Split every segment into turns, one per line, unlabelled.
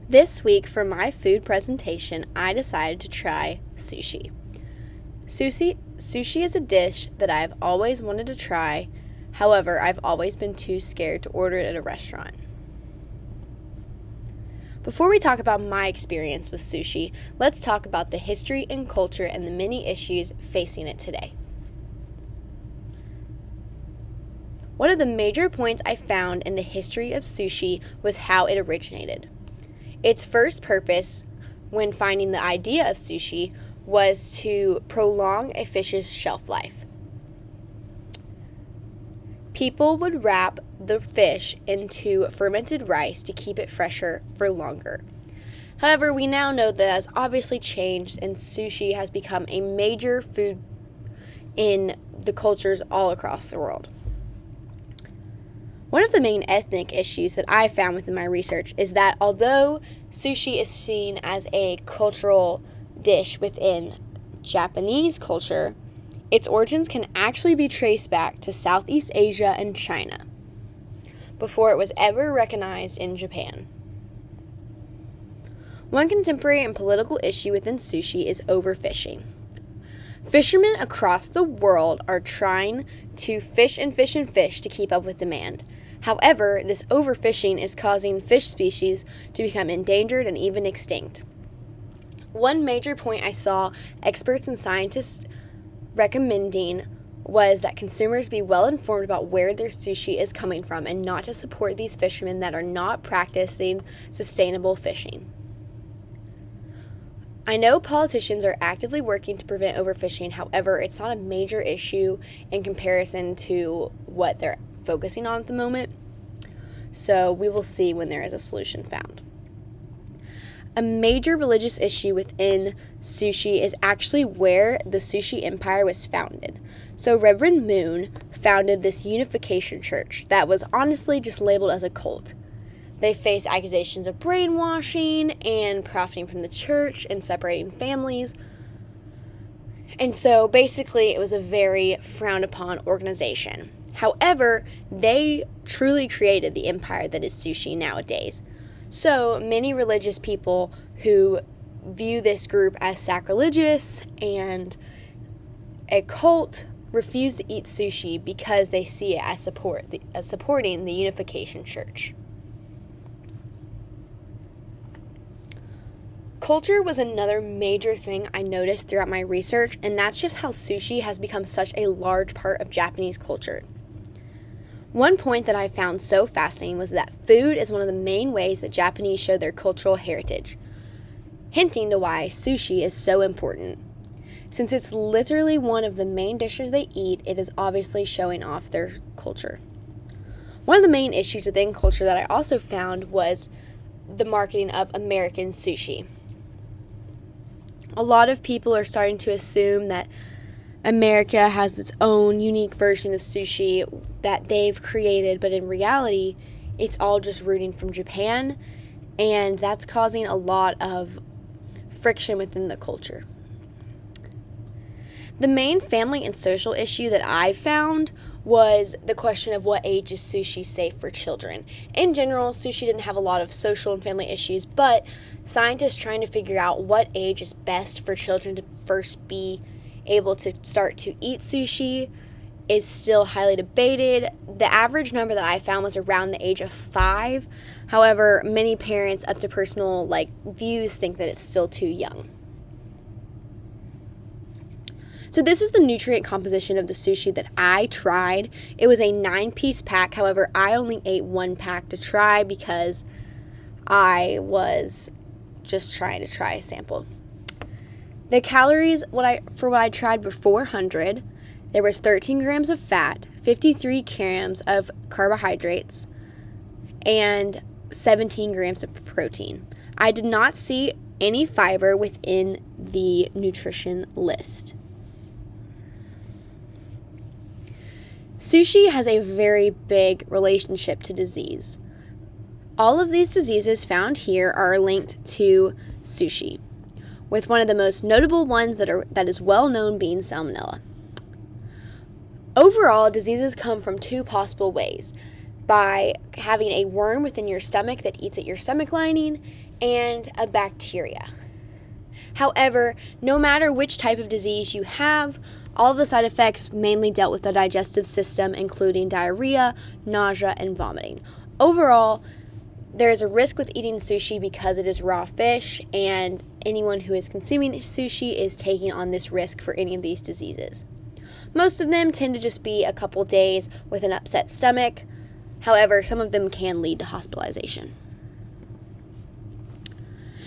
This week for my food presentation, I decided to try sushi. Sushi is a dish that I've always wanted to try. However, I've always been too scared to order it at a restaurant. Before we talk about my experience with sushi, let's talk about the history and culture and the many issues facing it today. One of the major points I found in the history of sushi was how it originated. Its first purpose, when finding the idea of sushi, was to prolong a fish's shelf life. People would wrap the fish into fermented rice to keep it fresher for longer. However, we now know that has obviously changed, and sushi has become a major food in the cultures all across the world. One of the main ethnic issues that I found within my research is that although sushi is seen as a cultural dish within Japanese culture, its origins can actually be traced back to Southeast Asia and China before it was ever recognized in Japan. One contemporary and political issue within sushi is overfishing. Fishermen across the world are trying to fish and fish and fish to keep up with demand. However, this overfishing is causing fish species to become endangered and even extinct. One major point I saw experts and scientists recommending was that consumers be well informed about where their sushi is coming from and not to support these fishermen that are not practicing sustainable fishing. I know politicians are actively working to prevent overfishing, however, it's not a major issue in comparison to what they're focusing on at the moment, so we will see when there is a solution found. A major religious issue within sushi is actually where the sushi empire was founded. So Reverend Moon founded this unification church that was honestly just labeled as a cult. They faced accusations of brainwashing and profiting from the church and separating families. And so basically it was a very frowned upon organization. However, they truly created the empire that is sushi nowadays. So many religious people who view this group as sacrilegious and a cult refuse to eat sushi because they see it as supporting the unification church. Culture was another major thing I noticed throughout my research, and that's just how sushi has become such a large part of Japanese culture. One point that I found so fascinating was that food is one of the main ways that Japanese show their cultural heritage, hinting to why sushi is so important. Since it's literally one of the main dishes they eat, it is obviously showing off their culture. One of the main issues within culture that I also found was the marketing of American sushi. A lot of people are starting to assume that America has its own unique version of sushi that they've created, but in reality, it's all just rooting from Japan, and that's causing a lot of friction within the culture. The main family and social issue that I found was the question of what age is sushi safe for children. In general, sushi didn't have a lot of social and family issues, but scientists trying to figure out what age is best for children to first be able to start to eat sushi is still highly debated. The average number that I found was around the age of 5. However, many parents, up to personal views, think that it's still too young. So this is the nutrient composition of the sushi that I tried. It was a 9-piece pack. However, I only ate 1 pack to try because I was just trying to try a sample. The calories, what I tried were 400. There was 13 grams of fat, 53 grams of carbohydrates, and 17 grams of protein. I did not see any fiber within the nutrition list. Sushi has a very big relationship to disease. All of these diseases found here are linked to sushi, with one of the most notable ones that is well known being salmonella. Overall, diseases come from 2 possible ways: by having a worm within your stomach that eats at your stomach lining and a bacteria. However, no matter which type of disease you have, all of the side effects mainly dealt with the digestive system, including diarrhea, nausea, and vomiting. Overall, there is a risk with eating sushi because it is raw fish, and anyone who is consuming sushi is taking on this risk for any of these diseases. Most of them tend to just be a couple days with an upset stomach. However, some of them can lead to hospitalization.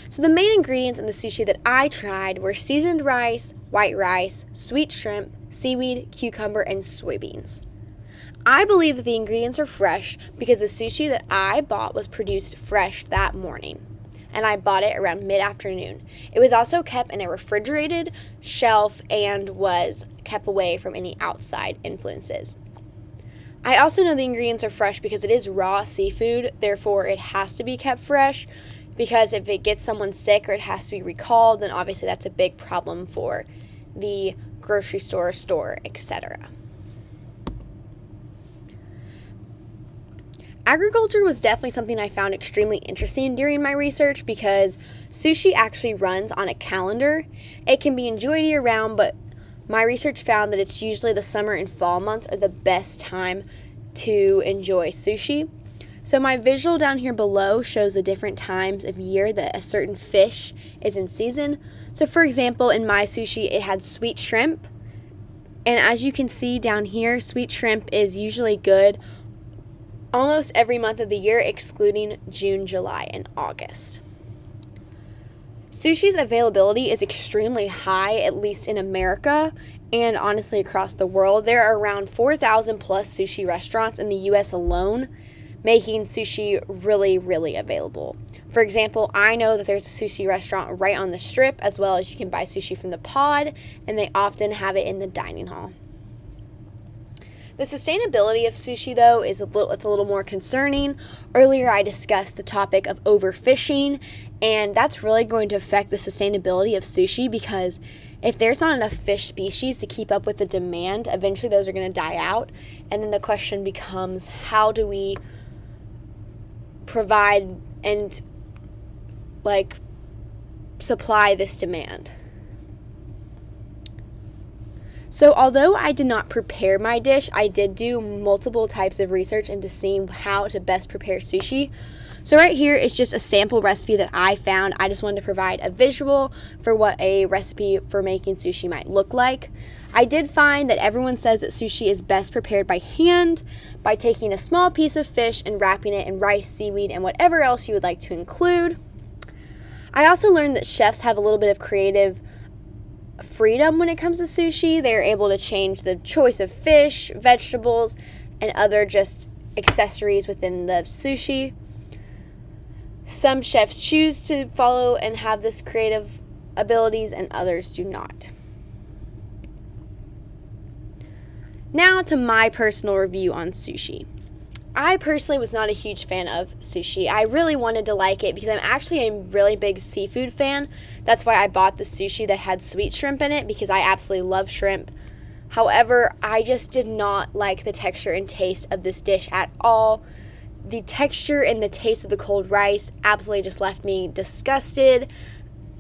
So the main ingredients in the sushi that I tried were seasoned rice, white rice, sweet shrimp, seaweed, cucumber, and soybeans. I believe that the ingredients are fresh because the sushi that I bought was produced fresh that morning, and I bought it around mid-afternoon. It was also kept in a refrigerated shelf and was kept away from any outside influences. I also know the ingredients are fresh because it is raw seafood, therefore it has to be kept fresh, because if it gets someone sick or it has to be recalled, then obviously that's a big problem for the grocery store, etc. Agriculture was definitely something I found extremely interesting during my research because sushi actually runs on a calendar. It can be enjoyed year-round, but my research found that it's usually the summer and fall months are the best time to enjoy sushi. So my visual down here below shows the different times of year that a certain fish is in season. So for example, in my sushi, it had sweet shrimp. And as you can see down here, sweet shrimp is usually good almost every month of the year, excluding June, July, and August. Sushi's availability is extremely high, at least in America, and honestly across the world. There are around 4,000 plus sushi restaurants in the US alone, making sushi really, really available. For example, I know that there's a sushi restaurant right on the strip, as well as you can buy sushi from the pod, and they often have it in the dining hall. The sustainability of sushi, though, it's a little more concerning. Earlier, I discussed the topic of overfishing, and that's really going to affect the sustainability of sushi because if there's not enough fish species to keep up with the demand, eventually those are going to die out. And then the question becomes, how do we provide and supply this demand? So although I did not prepare my dish, I did do multiple types of research into seeing how to best prepare sushi. So right here is just a sample recipe that I found. I just wanted to provide a visual for what a recipe for making sushi might look like. I did find that everyone says that sushi is best prepared by hand by taking a small piece of fish and wrapping it in rice, seaweed, and whatever else you would like to include. I also learned that chefs have a little bit of creative freedom when it comes to sushi. They're able to change the choice of fish, vegetables, and other just accessories within the sushi. Some chefs choose to follow and have this creative abilities, and others do not. Now to my personal review on sushi. I personally was not a huge fan of sushi. I really wanted to like it because I'm actually a really big seafood fan. That's why I bought the sushi that had sweet shrimp in it, because I absolutely love shrimp. However, I just did not like the texture and taste of this dish at all. The texture and the taste of the cold rice absolutely just left me disgusted.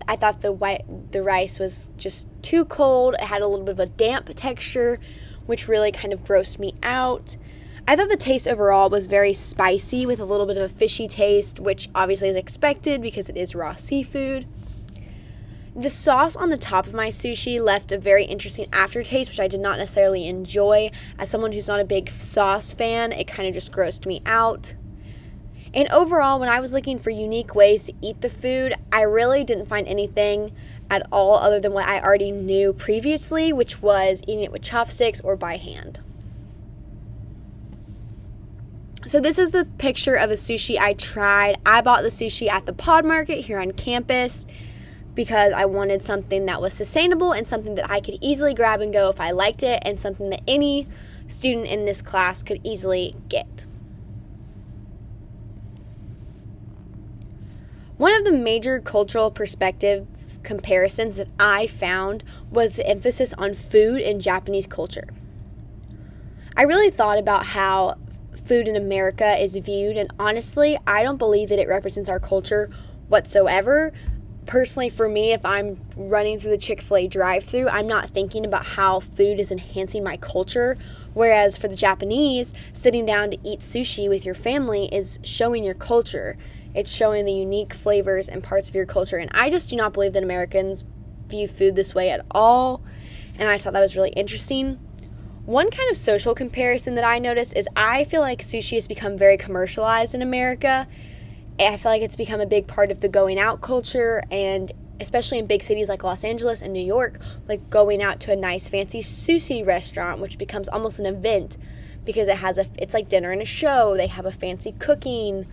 I thought the rice was just too cold. It had a little bit of a damp texture, which really kind of grossed me out. I thought the taste overall was very spicy with a little bit of a fishy taste, which obviously is expected because it is raw seafood. The sauce on the top of my sushi left a very interesting aftertaste, which I did not necessarily enjoy. As someone who's not a big sauce fan, it kind of just grossed me out. And overall, when I was looking for unique ways to eat the food, I really didn't find anything at all other than what I already knew previously, which was eating it with chopsticks or by hand. So this is the picture of a sushi I tried. I bought the sushi at the Pod Market here on campus because I wanted something that was sustainable and something that I could easily grab and go if I liked it, and something that any student in this class could easily get. One of the major cultural perspective comparisons that I found was the emphasis on food in Japanese culture. I really thought about how food in America is viewed, and honestly, I don't believe that it represents our culture whatsoever. Personally, for me, if I'm running through the Chick-fil-A drive-thru, I'm not thinking about how food is enhancing my culture. Whereas for the Japanese, sitting down to eat sushi with your family is showing your culture. It's showing the unique flavors and parts of your culture. And I just do not believe that Americans view food this way at all. And I thought that was really interesting. One kind of social comparison that I noticed is I feel like sushi has become very commercialized in America. I feel like it's become a big part of the going out culture, and especially in big cities like Los Angeles and New York, like going out to a nice fancy sushi restaurant, which becomes almost an event because it's like dinner and a show. They have a fancy cooking.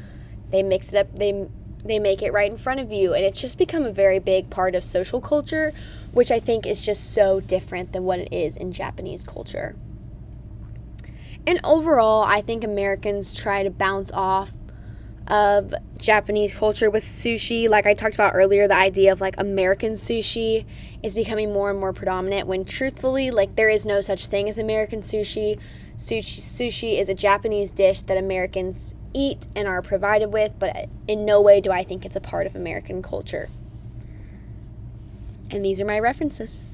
They mix it up. They make it right in front of you, and it's just become a very big part of social culture, which I think is just so different than what it is in Japanese culture. And overall, I think Americans try to bounce off of Japanese culture with sushi. Like I talked about earlier, the idea of like American sushi is becoming more and more predominant, when truthfully, like, there is no such thing as American sushi. Sushi is a Japanese dish that Americans eat and are provided with, but in no way do I think it's a part of American culture. And these are my references.